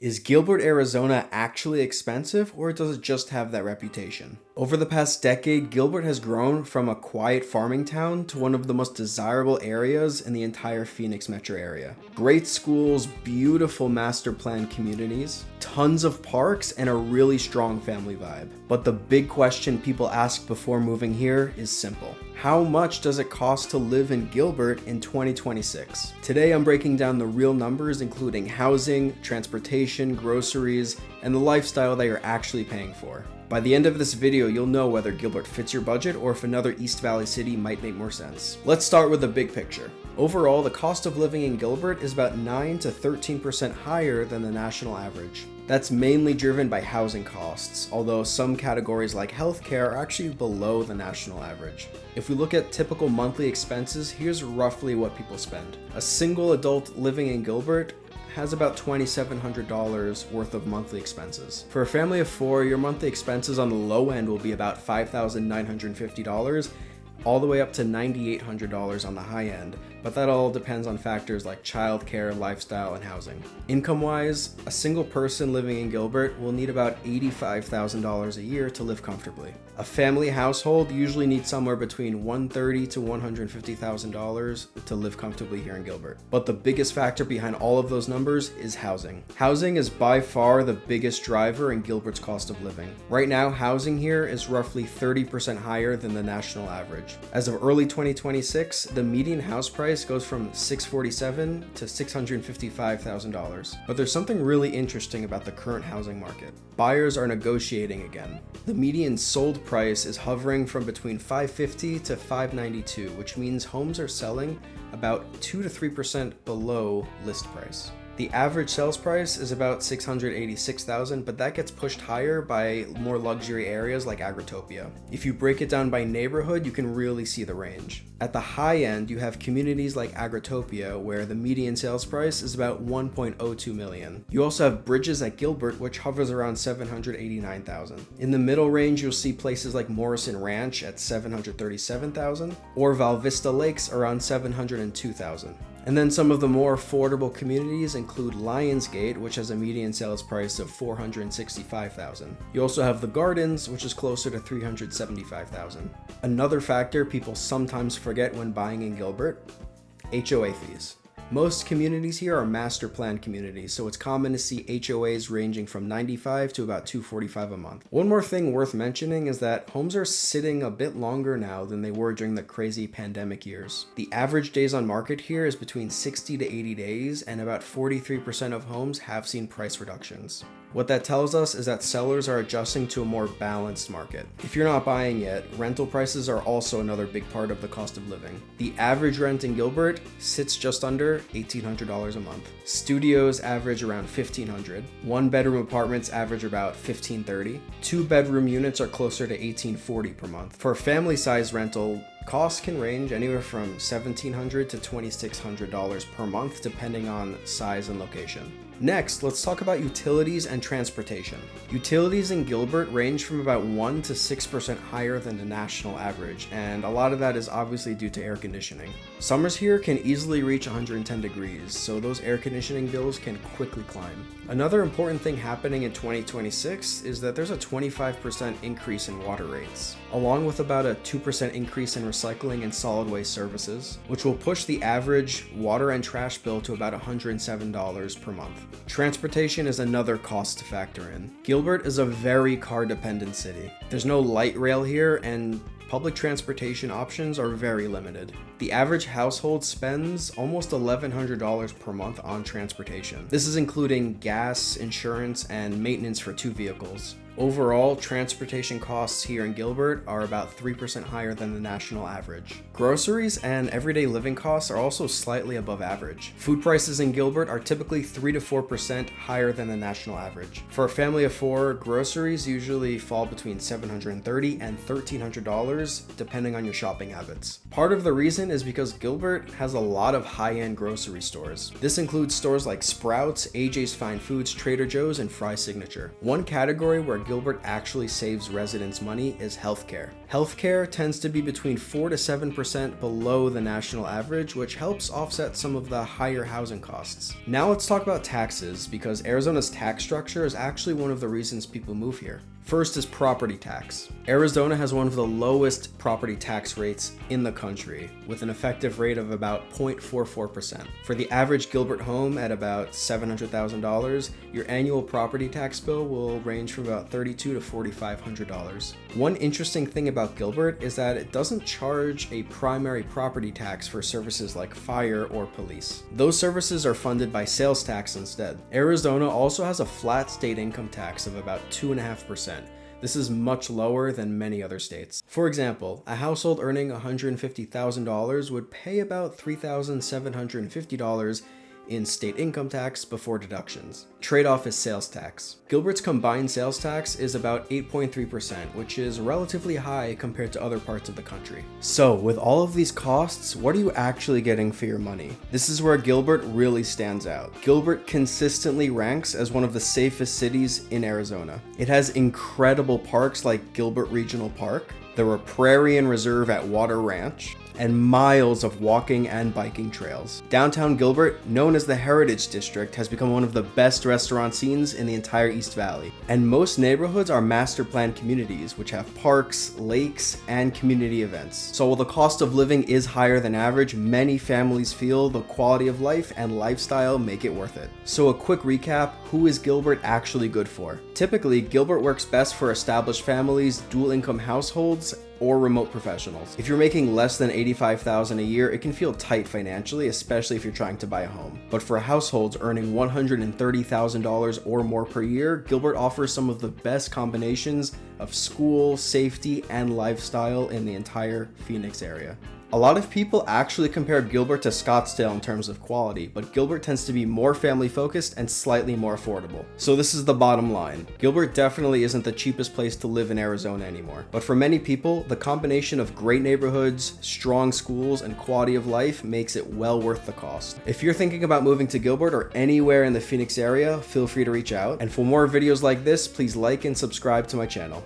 Is Gilbert, Arizona actually expensive, or does it just have that reputation? Over the past decade, Gilbert has grown from a quiet farming town to one of the most desirable areas in the entire Phoenix metro area. Great schools, beautiful master plan communities, tons of parks, and a really strong family vibe. But the big question people ask before moving here is simple. How much does it cost to live in Gilbert in 2026? Today I'm breaking down the real numbers, including housing, transportation, groceries, and the lifestyle that you're actually paying for. By the end of this video, you'll know whether Gilbert fits your budget or if another East Valley city might make more sense. Let's start with the big picture. Overall, the cost of living in Gilbert is about 9 to 13% higher than the national average. That's mainly driven by housing costs, although some categories like healthcare are actually below the national average. If we look at typical monthly expenses, here's roughly what people spend. A single adult living in Gilbert has about $2,700 worth of monthly expenses. For a family of 4, your monthly expenses on the low end will be about $5,950, all the way up to $9,800 on the high end, but that all depends on factors like childcare, lifestyle, and housing. Income-wise, a single person living in Gilbert will need about $85,000 a year to live comfortably. A family household usually needs somewhere between $130,000 to $150,000 to live comfortably here in Gilbert. But the biggest factor behind all of those numbers is housing. Housing is by far the biggest driver in Gilbert's cost of living. Right now, housing here is roughly 30% higher than the national average. As of early 2026, the median house price goes from $647,000 to $655,000. But there's something really interesting about the current housing market. Buyers are negotiating again. The median sold price is hovering from between $550,000 to $592,000, which means homes are selling about 2 to 3% below list price. The average sales price is about $686,000, but that gets pushed higher by more luxury areas like Agritopia. If you break it down by neighborhood, you can really see the range. At the high end, you have communities like Agritopia, where the median sales price is about $1.02 million. You also have Bridges at Gilbert, which hovers around $789,000. In the middle range, you'll see places like Morrison Ranch at $737,000, or Val Vista Lakes around $702,000. And then some of the more affordable communities include Lionsgate, which has a median sales price of $465,000. You also have The Gardens, which is closer to $375,000. Another factor people sometimes forget when buying in Gilbert: HOA fees. Most communities here are master plan communities, so it's common to see HOAs ranging from $95 to about $245 a month. One more thing worth mentioning is that homes are sitting a bit longer now than they were during the crazy pandemic years. The average days on market here is between 60 to 80 days, and about 43% of homes have seen price reductions. What that tells us is that sellers are adjusting to a more balanced market. If you're not buying yet, rental prices are also another big part of the cost of living. The average rent in Gilbert sits just under $1,800 a month. Studios average around $1,500. One-bedroom apartments average about $1,530. Two-bedroom units are closer to $1,840 per month. For a family-size rental, costs can range anywhere from $1,700 to $2,600 per month, depending on size and location. Next, let's talk about utilities and transportation. Utilities in Gilbert range from about 1 to 6% higher than the national average, and a lot of that is obviously due to air conditioning. Summers here can easily reach 110 degrees, so those air conditioning bills can quickly climb. Another important thing happening in 2026 is that there's a 25% increase in water rates, along with about a 2% increase in recycling and solid waste services, which will push the average water and trash bill to about $107 per month. Transportation is another cost to factor in. Gilbert is a very car-dependent city. There's no light rail here, and public transportation options are very limited. The average household spends almost $1,100 per month on transportation. This is including gas, insurance, and maintenance for 2 vehicles. Overall, transportation costs here in Gilbert are about 3% higher than the national average. Groceries and everyday living costs are also slightly above average. Food prices in Gilbert are typically 3 to 4% higher than the national average. For a family of 4, groceries usually fall between $730 and $1,300 depending on your shopping habits. Part of the reason is because Gilbert has a lot of high-end grocery stores. This includes stores like Sprouts, AJ's Fine Foods, Trader Joe's, and Fry Signature. One category where Gilbert actually saves residents money is healthcare. Healthcare tends to be between 4 to 7% below the national average, which helps offset some of the higher housing costs. Now let's talk about taxes, because Arizona's tax structure is actually one of the reasons people move here. First is property tax. Arizona has one of the lowest property tax rates in the country, with an effective rate of about 0.44%. For the average Gilbert home at about $700,000, your annual property tax bill will range from about $3,200 to $4,500. One interesting thing about Gilbert is that it doesn't charge a primary property tax for services like fire or police. Those services are funded by sales tax instead. Arizona also has a flat state income tax of about 2.5%. This is much lower than many other states. For example, a household earning $150,000 would pay about $3,750 in state income tax before deductions. Trade-off is sales tax. Gilbert's combined sales tax is about 8.3%, which is relatively high compared to other parts of the country. So, with all of these costs, what are you actually getting for your money? This is where Gilbert really stands out. Gilbert consistently ranks as one of the safest cities in Arizona. It has incredible parks like Gilbert Regional Park, the Riparian Reserve at Water Ranch, and miles of walking and biking trails. Downtown Gilbert, known as the Heritage District, has become one of the best restaurant scenes in the entire East Valley. And most neighborhoods are master planned communities, which have parks, lakes, and community events. So while the cost of living is higher than average, many families feel the quality of life and lifestyle make it worth it. So a quick recap, who is Gilbert actually good for? Typically, Gilbert works best for established families, dual income households, or remote professionals. If you're making less than $85,000 a year, it can feel tight financially, especially if you're trying to buy a home. But for households earning $130,000 or more per year, Gilbert offers some of the best combinations of school, safety, and lifestyle in the entire Phoenix area. A lot of people actually compare Gilbert to Scottsdale in terms of quality, but Gilbert tends to be more family focused and slightly more affordable. So this is the bottom line. Gilbert definitely isn't the cheapest place to live in Arizona anymore. But for many people, the combination of great neighborhoods, strong schools, and quality of life makes it well worth the cost. If you're thinking about moving to Gilbert or anywhere in the Phoenix area, feel free to reach out. And for more videos like this, please like and subscribe to my channel.